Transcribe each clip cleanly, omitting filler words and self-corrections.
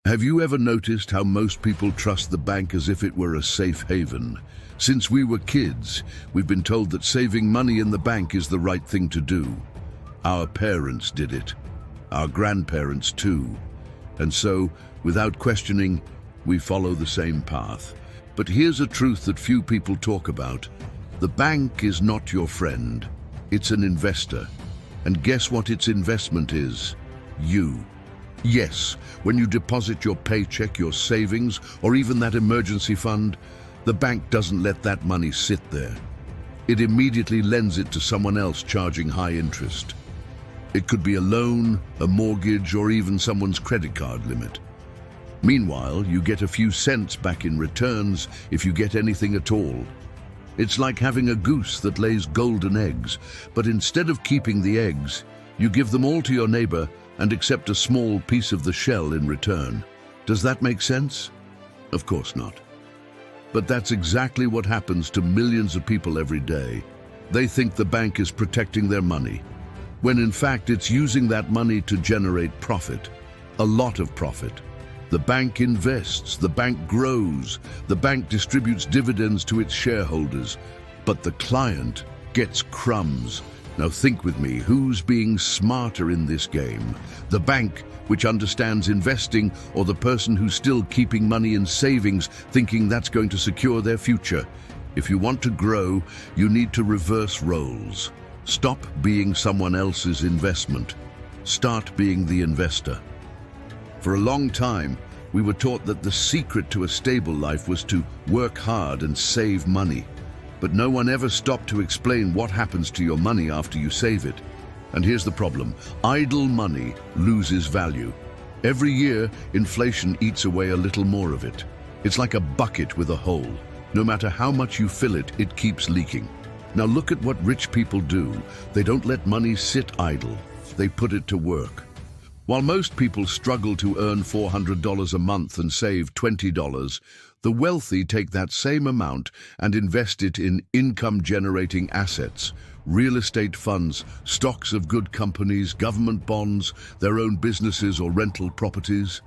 Have you ever noticed how most people trust the bank as if it were a safe haven? Since we were kids, we've been told that saving money in the bank is the right thing to do. Our parents did it. Our grandparents too. And so, without questioning, we follow the same path. But here's a truth that few people talk about. The bank is not your friend. It's an investor. And guess what its investment is? You. Yes, when you deposit your paycheck, your savings, or even that emergency fund, the bank doesn't let that money sit there. It immediately lends it to someone else charging high interest. It could be a loan, a mortgage, or even someone's credit card limit. Meanwhile, you get a few cents back in returns if you get anything at all. It's like having a goose that lays golden eggs, but instead of keeping the eggs, you give them all to your neighbor and accept a small piece of the shell in return. Does that make sense? Of course not. But that's exactly what happens to millions of people every day. They think the bank is protecting their money, when in fact it's using that money to generate profit, a lot of profit. The bank invests, the bank grows, the bank distributes dividends to its shareholders, but the client gets crumbs. Now think with me, who's being smarter in this game? The bank, which understands investing, or the person who's still keeping money in savings, thinking that's going to secure their future? If you want to grow, you need to reverse roles. Stop being someone else's investment. Start being the investor. For a long time, we were taught that the secret to a stable life was to work hard and save money. But no one ever stopped to explain what happens to your money after you save it. And here's the problem. Idle money loses value. Every year, inflation eats away a little more of it. It's like a bucket with a hole. No matter how much you fill it, it keeps leaking. Now look at what rich people do. They don't let money sit idle. They put it to work. While most people struggle to earn $400 a month and save $20, the wealthy take that same amount and invest it in income-generating assets, real estate funds, stocks of good companies, government bonds, their own businesses or rental properties.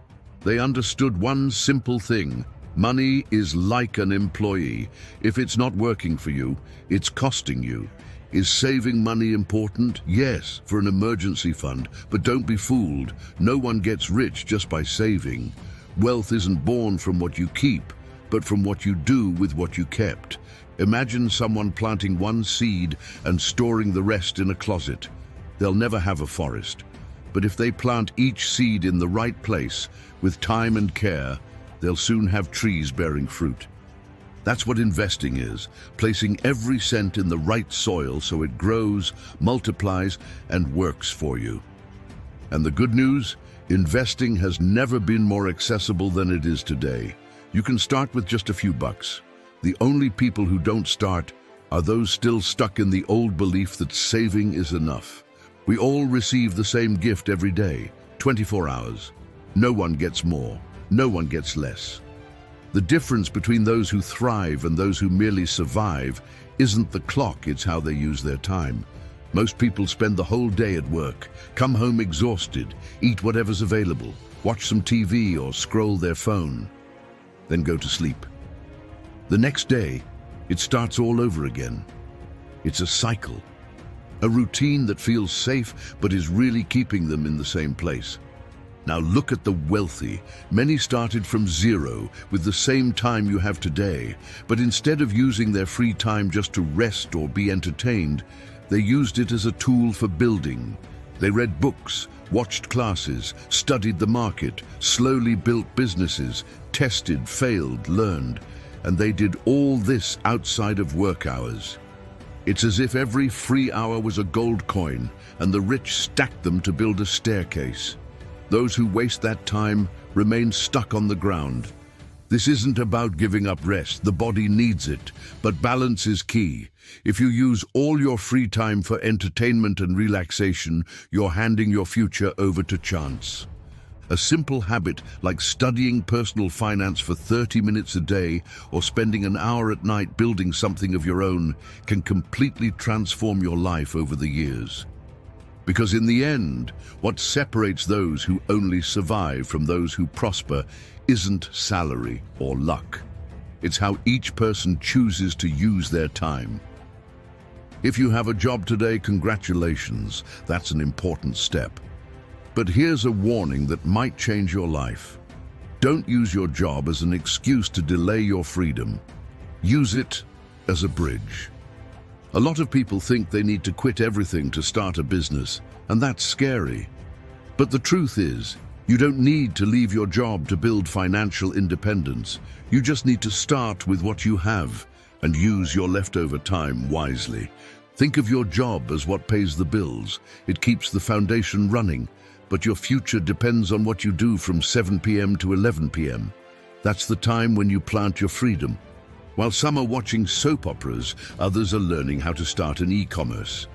They understood one simple thing. Money is like an employee. If it's not working for you, it's costing you. Is saving money important? Yes, for an emergency fund, but don't be fooled. No one gets rich just by saving. Wealth isn't born from what you keep, but from what you do with what you kept. Imagine someone planting one seed and storing the rest in a closet. They'll never have a forest. But if they plant each seed in the right place, with time and care, they'll soon have trees bearing fruit. That's what investing is, placing every cent in the right soil so it grows, multiplies, and works for you. And the good news? Investing has never been more accessible than it is today. You can start with just a few bucks. The only people who don't start are those still stuck in the old belief that saving is enough. We all receive the same gift every day, 24 hours. No one gets more, no one gets less. The difference between those who thrive and those who merely survive isn't the clock, it's how they use their time. Most people spend the whole day at work, come home exhausted, eat whatever's available, watch some TV or scroll their phone, then go to sleep. The next day, it starts all over again. It's a cycle, a routine that feels safe but is really keeping them in the same place. Now look at the wealthy. Many started from zero with the same time you have today, but instead of using their free time just to rest or be entertained, they used it as a tool for building. They read books, watched classes, studied the market, slowly built businesses, tested, failed, learned, and they did all this outside of work hours. It's as if every free hour was a gold coin, and the rich stacked them to build a staircase. Those who waste that time remain stuck on the ground. This isn't about giving up rest, the body needs it, but balance is key. If you use all your free time for entertainment and relaxation, you're handing your future over to chance. A simple habit like studying personal finance for 30 minutes a day or spending an hour at night building something of your own can completely transform your life over the years. Because in the end, what separates those who only survive from those who prosper isn't salary or luck. It's how each person chooses to use their time. If you have a job today, congratulations, that's an important step. But here's a warning that might change your life. Don't use your job as an excuse to delay your freedom. Use it as a bridge. A lot of people think they need to quit everything to start a business, and that's scary. But the truth is, you don't need to leave your job to build financial independence. You just need to start with what you have and use your leftover time wisely. Think of your job as what pays the bills. It keeps the foundation running, but your future depends on what you do from 7 p.m. to 11 p.m. That's the time when you plant your freedom. While some are watching soap operas, others are learning how to start an e-commerce.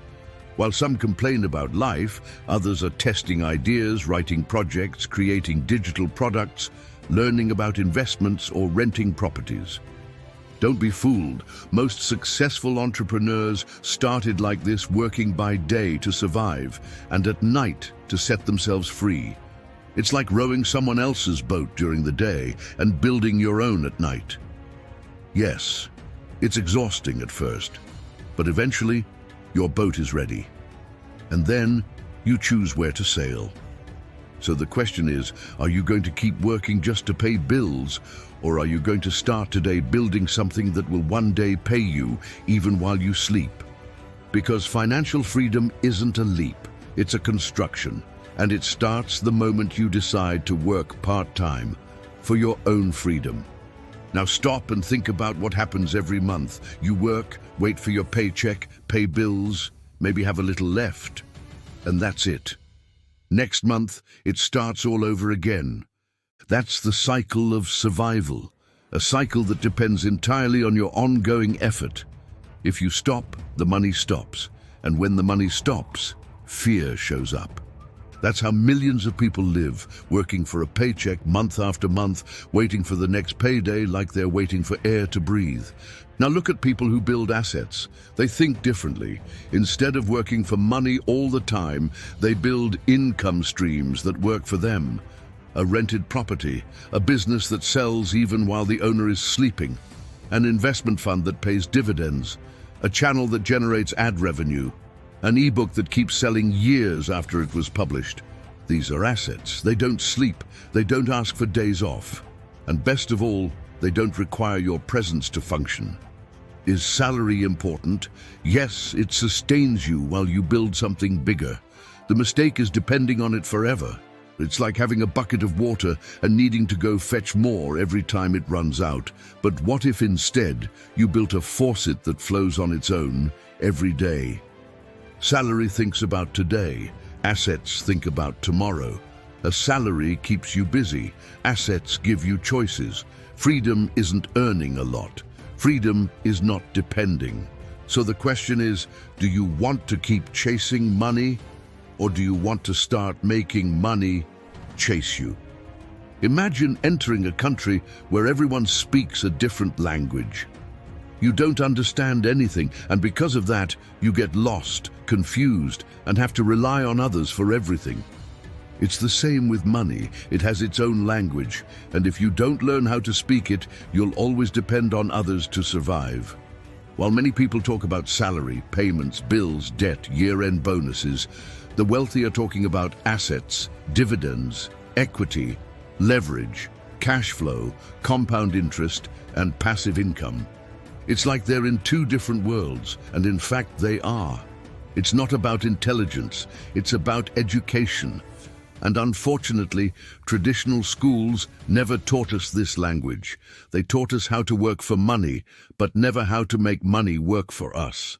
While some complain about life, others are testing ideas, writing projects, creating digital products, learning about investments, or renting properties. Don't be fooled. Most successful entrepreneurs started like this, working by day to survive and at night to set themselves free. It's like rowing someone else's boat during the day and building your own at night. Yes, it's exhausting at first, but eventually your boat is ready. And then you choose where to sail. So the question is, are you going to keep working just to pay bills, or are you going to start today building something that will one day pay you even while you sleep? Because financial freedom isn't a leap, it's a construction, and it starts the moment you decide to work part-time for your own freedom. Now stop and think about what happens every month. You work, wait for your paycheck, pay bills, maybe have a little left, and that's it. Next month, it starts all over again. That's the cycle of survival, a cycle that depends entirely on your ongoing effort. If you stop, the money stops, and when the money stops, fear shows up. That's how millions of people live, working for a paycheck month after month, waiting for the next payday like they're waiting for air to breathe. Now look at people who build assets. They think differently. Instead of working for money all the time, they build income streams that work for them. A rented property, a business that sells even while the owner is sleeping, an investment fund that pays dividends, a channel that generates ad revenue, an ebook that keeps selling years after it was published. These are assets. They don't sleep. They don't ask for days off. And best of all, they don't require your presence to function. Is salary important? Yes, it sustains you while you build something bigger. The mistake is depending on it forever. It's like having a bucket of water and needing to go fetch more every time it runs out. But what if instead you built a faucet that flows on its own every day? Salary thinks about today. Assets think about tomorrow. A salary keeps you busy. Assets give you choices. Freedom isn't earning a lot. Freedom is not depending. So the question is, do you want to keep chasing money, or do you want to start making money chase you? Imagine entering a country where everyone speaks a different language. You don't understand anything, and because of that, you get lost, confused, and have to rely on others for everything. It's the same with money. It has its own language, and if you don't learn how to speak it, you'll always depend on others to survive. While many people talk about salary, payments, bills, debt, year-end bonuses, the wealthy are talking about assets, dividends, equity, leverage, cash flow, compound interest, and passive income. It's like they're in two different worlds, and in fact they are. It's not about intelligence, it's about education. And unfortunately, traditional schools never taught us this language. They taught us how to work for money, but never how to make money work for us.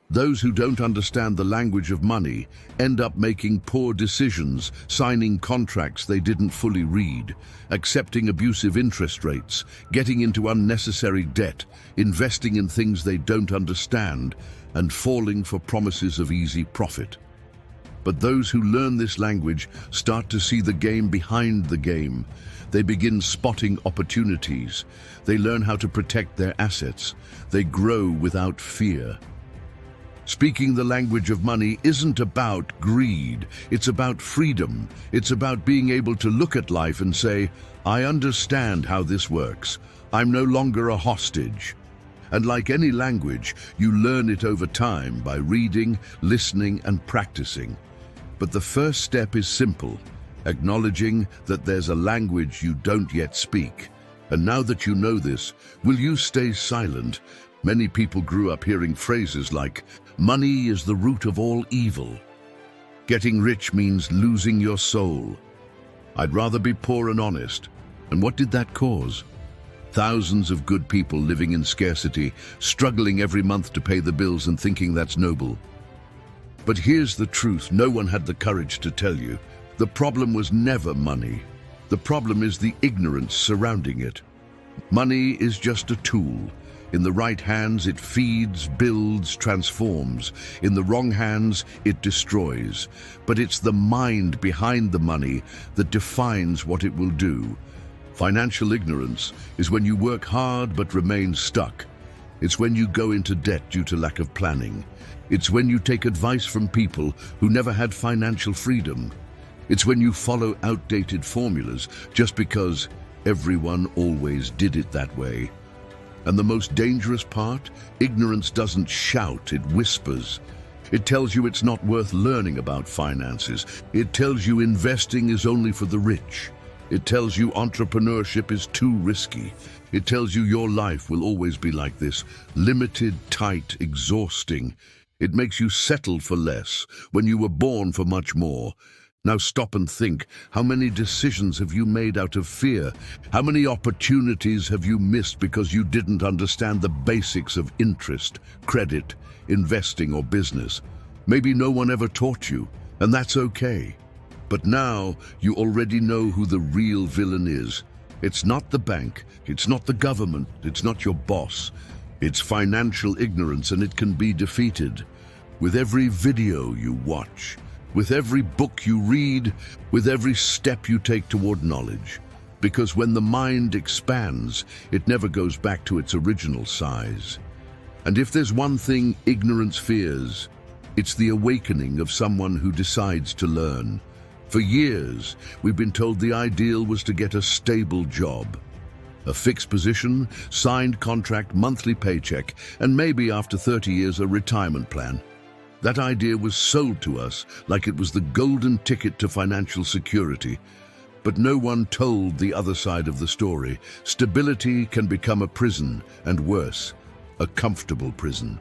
Those who don't understand the language of money end up making poor decisions, signing contracts they didn't fully read, accepting abusive interest rates, getting into unnecessary debt, investing in things they don't understand, and falling for promises of easy profit. But those who learn this language start to see the game behind the game. They begin spotting opportunities. They learn how to protect their assets. They grow without fear. Speaking the language of money isn't about greed, it's about freedom. It's about being able to look at life and say, I understand how this works. I'm no longer a hostage. And like any language, you learn it over time by reading, listening, and practicing. But the first step is simple, acknowledging that there's a language you don't yet speak. And now that you know this, will you stay silent? Many people grew up hearing phrases like, money is the root of all evil. Getting rich means losing your soul. I'd rather be poor and honest. And what did that cause? Thousands of good people living in scarcity, struggling every month to pay the bills and thinking that's noble. But here's the truth no one had the courage to tell you. The problem was never money. The problem is the ignorance surrounding it. Money is just a tool. In the right hands, it feeds, builds, transforms. In the wrong hands, it destroys. But it's the mind behind the money that defines what it will do. Financial ignorance is when you work hard but remain stuck. It's when you go into debt due to lack of planning. It's when you take advice from people who never had financial freedom. It's when you follow outdated formulas just because everyone always did it that way. And the most dangerous part, ignorance doesn't shout, it whispers. It tells you it's not worth learning about finances. It tells you investing is only for the rich. It tells you entrepreneurship is too risky. It tells you your life will always be like this, limited, tight, exhausting. It makes you settle for less when you were born for much more. Now stop and think, how many decisions have you made out of fear? How many opportunities have you missed because you didn't understand the basics of interest, credit, investing, or business? Maybe no one ever taught you, and that's okay. But now you already know who the real villain is. It's not the bank, it's not the government, it's not your boss. It's financial ignorance, and it can be defeated. With every video you watch, with every book you read, with every step you take toward knowledge. Because when the mind expands, it never goes back to its original size. And if there's one thing ignorance fears, it's the awakening of someone who decides to learn. For years, we've been told the ideal was to get a stable job. A fixed position, signed contract, monthly paycheck, and maybe after 30 years a retirement plan. That idea was sold to us like it was the golden ticket to financial security. But no one told the other side of the story. Stability can become a prison, and worse, a comfortable prison.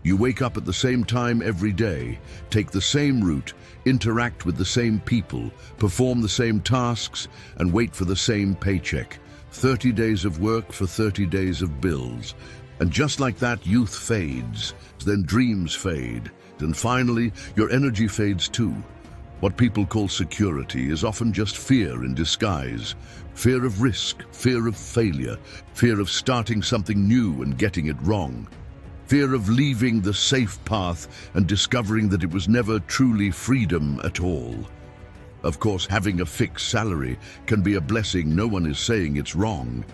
You wake up at the same time every day, take the same route, interact with the same people, perform the same tasks, and wait for the same paycheck. 30 days of work for 30 days of bills. And just like that, youth fades, then dreams fade. And finally, your energy fades too. What people call security is often just fear in disguise. Fear of risk, fear of failure, fear of starting something new and getting it wrong. Fear of leaving the safe path and discovering that it was never truly freedom at all. Of course, having a fixed salary can be a blessing. No one is saying it's wrong.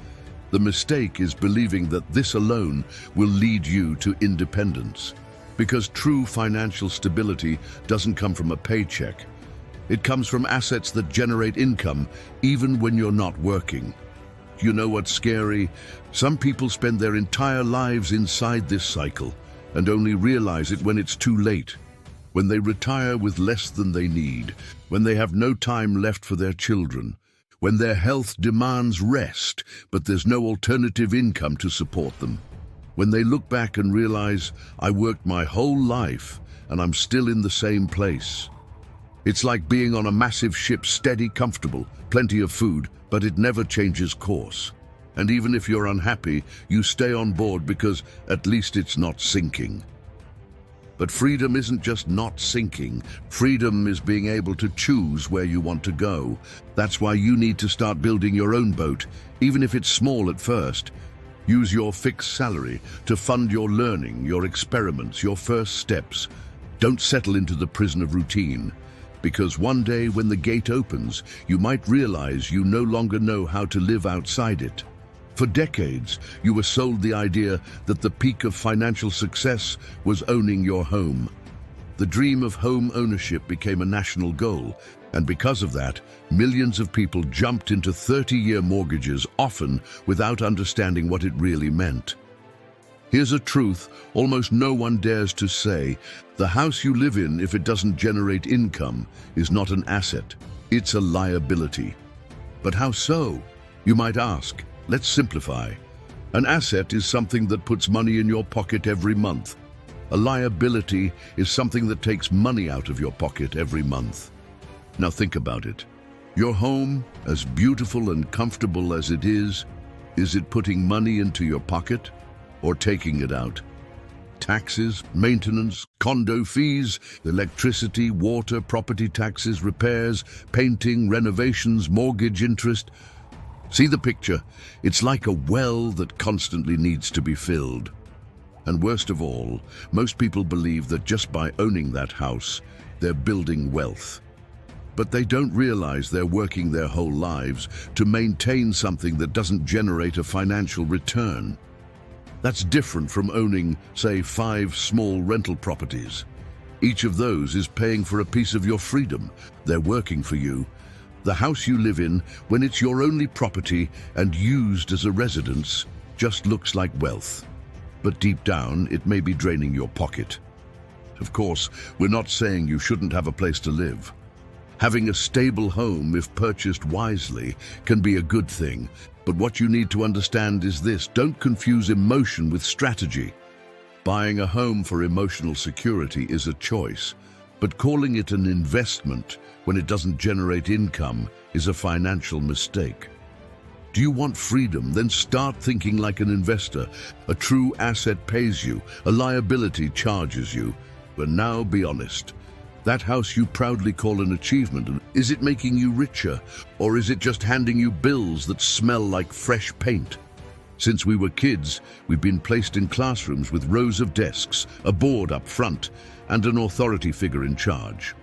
The mistake is believing that this alone will lead you to independence. Because true financial stability doesn't come from a paycheck. It comes from assets that generate income even when you're not working. You know what's scary? Some people spend their entire lives inside this cycle and only realize it when it's too late. When they retire with less than they need, when they have no time left for their children, when their health demands rest, but there's no alternative income to support them. When they look back and realize, I worked my whole life and I'm still in the same place. It's like being on a massive ship, steady, comfortable, plenty of food, but it never changes course. And even if you're unhappy, you stay on board because at least it's not sinking. But freedom isn't just not sinking. Freedom is being able to choose where you want to go. That's why you need to start building your own boat, even if it's small at first. Use your fixed salary to fund your learning, your experiments, your first steps. Don't settle into the prison of routine, because one day when the gate opens, you might realize you no longer know how to live outside it. For decades, you were sold the idea that the peak of financial success was owning your home. The dream of home ownership became a national goal, and because of that, millions of people jumped into 30-year mortgages, often without understanding what it really meant. Here's a truth almost no one dares to say: the house you live in, if it doesn't generate income, is not an asset, it's a liability. But how so? You might ask. Let's simplify. An asset is something that puts money in your pocket every month. A liability is something that takes money out of your pocket every month. Now think about it. Your home, as beautiful and comfortable as it is it putting money into your pocket or taking it out? Taxes, maintenance, condo fees, electricity, water, property taxes, repairs, painting, renovations, mortgage interest. See the picture? It's like a well that constantly needs to be filled. And worst of all, most people believe that just by owning that house, they're building wealth. But they don't realize they're working their whole lives to maintain something that doesn't generate a financial return. That's different from owning, say, 5 small rental properties. Each of those is paying for a piece of your freedom. They're working for you. The house you live in, when it's your only property and used as a residence, just looks like wealth. But deep down, it may be draining your pocket. Of course, we're not saying you shouldn't have a place to live. Having a stable home, if purchased wisely, can be a good thing. But what you need to understand is this: don't confuse emotion with strategy. Buying a home for emotional security is a choice, but calling it an investment when it doesn't generate income is a financial mistake. Do you want freedom? Then start thinking like an investor. A true asset pays you, a liability charges you. But now be honest. That house you proudly call an achievement, is it making you richer, or is it just handing you bills that smell like fresh paint? Since we were kids, we've been placed in classrooms with rows of desks, a board up front, and an authority figure in charge.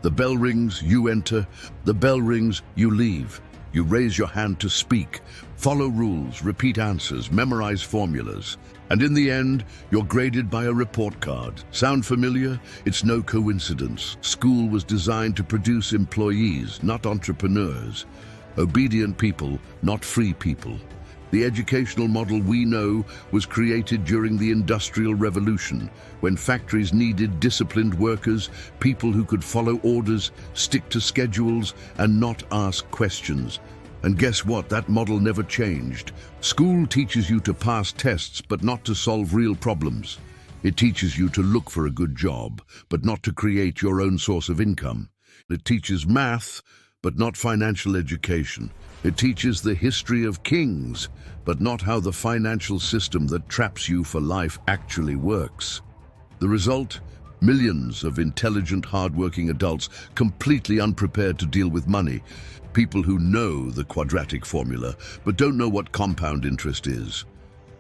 The bell rings, you enter. The bell rings, you leave. You raise your hand to speak, follow rules, repeat answers, memorize formulas. And in the end, you're graded by a report card. Sound familiar? It's no coincidence. School was designed to produce employees, not entrepreneurs. Obedient people, not free people. The educational model we know was created during the Industrial Revolution, when factories needed disciplined workers, people who could follow orders, stick to schedules, and not ask questions. And guess what? That model never changed. School teaches you to pass tests, but not to solve real problems. It teaches you to look for a good job, but not to create your own source of income. It teaches math, but not financial education. It teaches the history of kings, but not how the financial system that traps you for life actually works. The result? Millions of intelligent, hardworking adults completely unprepared to deal with money. People who know the quadratic formula, but don't know what compound interest is.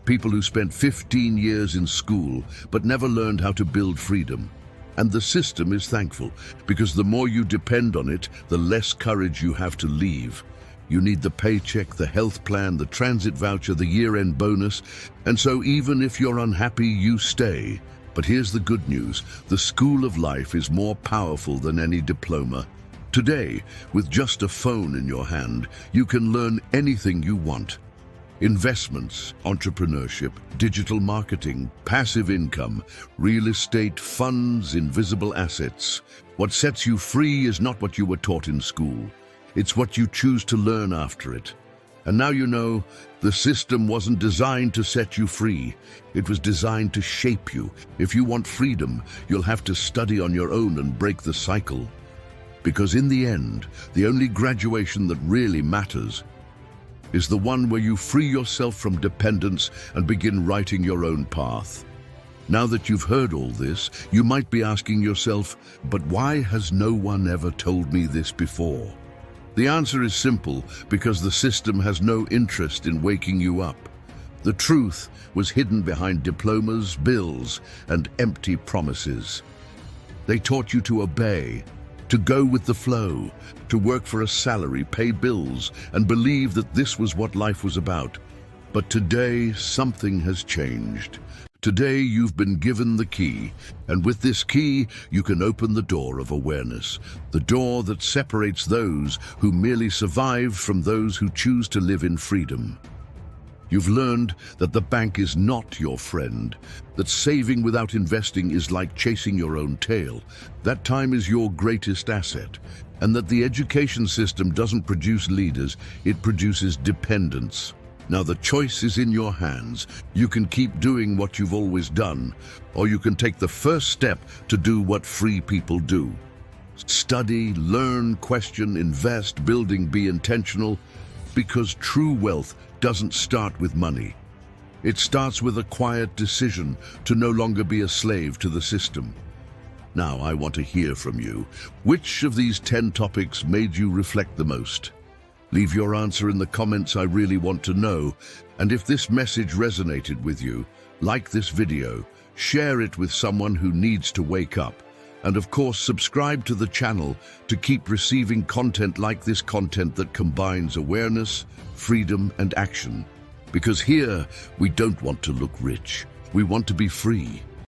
People who spent 15 years in school, but never learned how to build freedom. And the system is thankful, because the more you depend on it, the less courage you have to leave. You need the paycheck, the health plan, the transit voucher, the year-end bonus. And so even if you're unhappy, you stay. But here's the good news. The school of life is more powerful than any diploma. Today, with just a phone in your hand, you can learn anything you want. Investments, entrepreneurship, digital marketing, passive income, real estate, funds, invisible assets. What sets you free is not what you were taught in school. It's what you choose to learn after it. And now you know, the system wasn't designed to set you free. It was designed to shape you. If you want freedom, you'll have to study on your own and break the cycle. Because in the end, the only graduation that really matters is the one where you free yourself from dependence and begin writing your own path. Now that you've heard all this, you might be asking yourself, but why has no one ever told me this before? The answer is simple: because the system has no interest in waking you up. The truth was hidden behind diplomas, bills, and empty promises. They taught you to obey, to go with the flow, to work for a salary, pay bills, and believe that this was what life was about. But today, something has changed. Today, you've been given the key, and with this key, you can open the door of awareness, the door that separates those who merely survive from those who choose to live in freedom. You've learned that the bank is not your friend, that saving without investing is like chasing your own tail, that time is your greatest asset, and that the education system doesn't produce leaders, it produces dependents. Now the choice is in your hands. You can keep doing what you've always done, or you can take the first step to do what free people do. Study, learn, question, invest, be intentional, because true wealth doesn't start with money. It starts with a quiet decision to no longer be a slave to the system. Now I want to hear from you. Which of these 10 topics made you reflect the most? Leave your answer in the comments, I really want to know. And if this message resonated with you, like this video, share it with someone who needs to wake up. And of course, subscribe to the channel to keep receiving content like this, content that combines awareness, freedom, and action. Because here, we don't want to look rich. We want to be free.